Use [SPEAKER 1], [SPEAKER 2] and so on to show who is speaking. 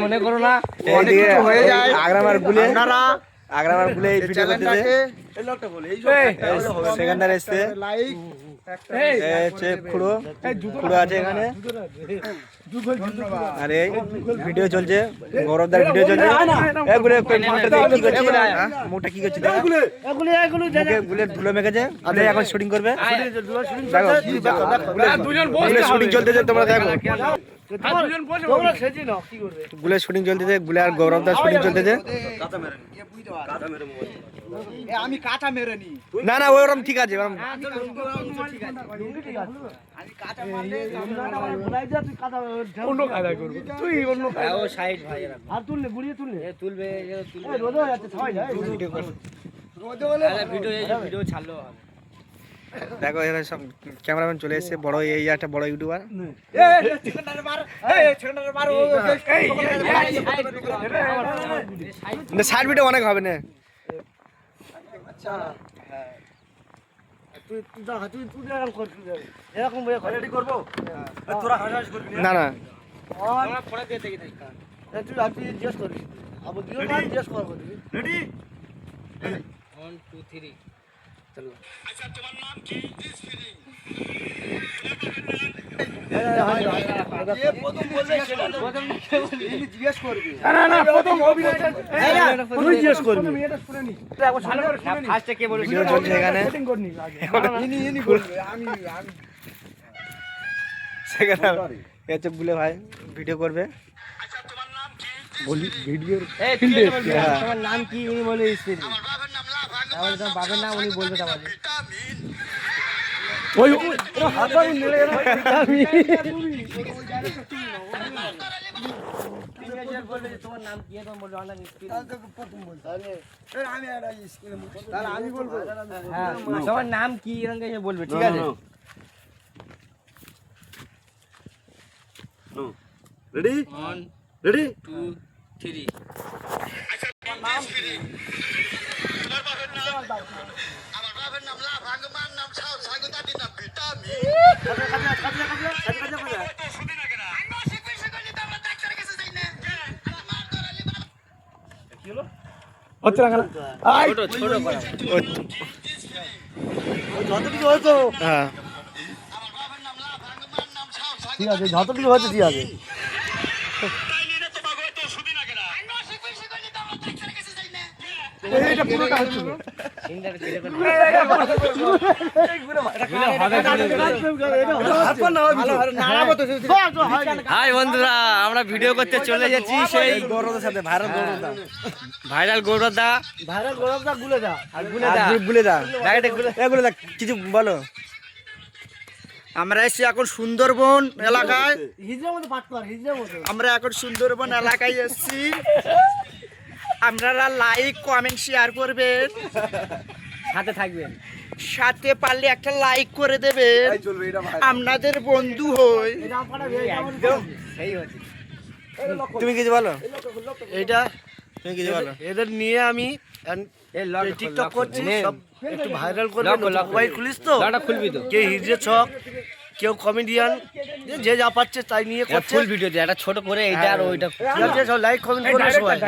[SPEAKER 1] মনে করো না আগ্রামার গুলে সেখানটার এসছে খুড়ো আছে এখানে আর এই ভিডিও চলছে গৌরবদার ভিডিও চলছে মুখটা কি করছে বুলেট ধুলো মেখেছে এখন শুটিং করবে শুটিং চলতেছে তোমরা দেখো গুলের শুটিং চলতেছে গুলে আর গৌরবদার শুটিং চলতেছে
[SPEAKER 2] আমি কাঁচা মেরে নি
[SPEAKER 1] না না ওরকম ঠিক আছে ওরকম
[SPEAKER 2] অন্য কায়দা করবো তুই অন্য সাইড ভাই আর তুললে গুড়িয়ে তুললে তুলবে রোদ হয়ে যাচ্ছে সবাই যায় ভিডিও ছাড়লো
[SPEAKER 1] দেখো এরা সব ক্যামেরাম্যান চলে এসেছে বড় এই একটা বড় ইউটিউবার সাইড ভিডিও অনেক হবে না না না ভাই ভিডিও করবে
[SPEAKER 2] তোমার নাম কি উনি বলে বাবার নাম উনি বলবে তোমার নাম কি বলবে ঠিক আছে
[SPEAKER 1] রেডি রেডি
[SPEAKER 3] 2 3 আমার বাবার নাম লাভাঙ্গ মান নাম ছাও সাগো দাদি নাম ভিটামিন
[SPEAKER 2] যতটুকু হয়তো ঠিক আছে যতটুকু হয়তো ঠিক আছে
[SPEAKER 1] হাই বন্ধুরা আমরা ভিডিও করতে চলে যাচ্ছি সেই গৌরবদার সাথে ভাইরাল গৌরবদা
[SPEAKER 2] গুলেদা
[SPEAKER 1] গুলেদা কিছু বলো আমরা এসেছি এখন সুন্দরবন এলাকায় আমরা এখন সুন্দরবন এলাকায় এসেছি আপনারা লাইক কমেন্ট শেয়ার করবেন
[SPEAKER 2] সাথে থাকবেন
[SPEAKER 1] সাথে পারলে একটা লাইক করে দেবেন আপনাদের বন্ধু হই তুমি কিছু বলো
[SPEAKER 2] এইটা
[SPEAKER 1] তুমি কিছু বলো
[SPEAKER 2] এদের নিয়ে আমি টিকটক করছি সব একটু ভাইরাল করবে মোবাইল খুলিস তো
[SPEAKER 1] খুলবি তো
[SPEAKER 2] কে হিজড়ে ছক কেউ কমেডিয়ান যে যা পাচ্ছে তাই নিয়ে করছে
[SPEAKER 1] ফুল ভিডিও দিয়ে একটা ছোট করে এইটা আর ওইটা
[SPEAKER 2] লাইক কমেন্ট করবে সবাই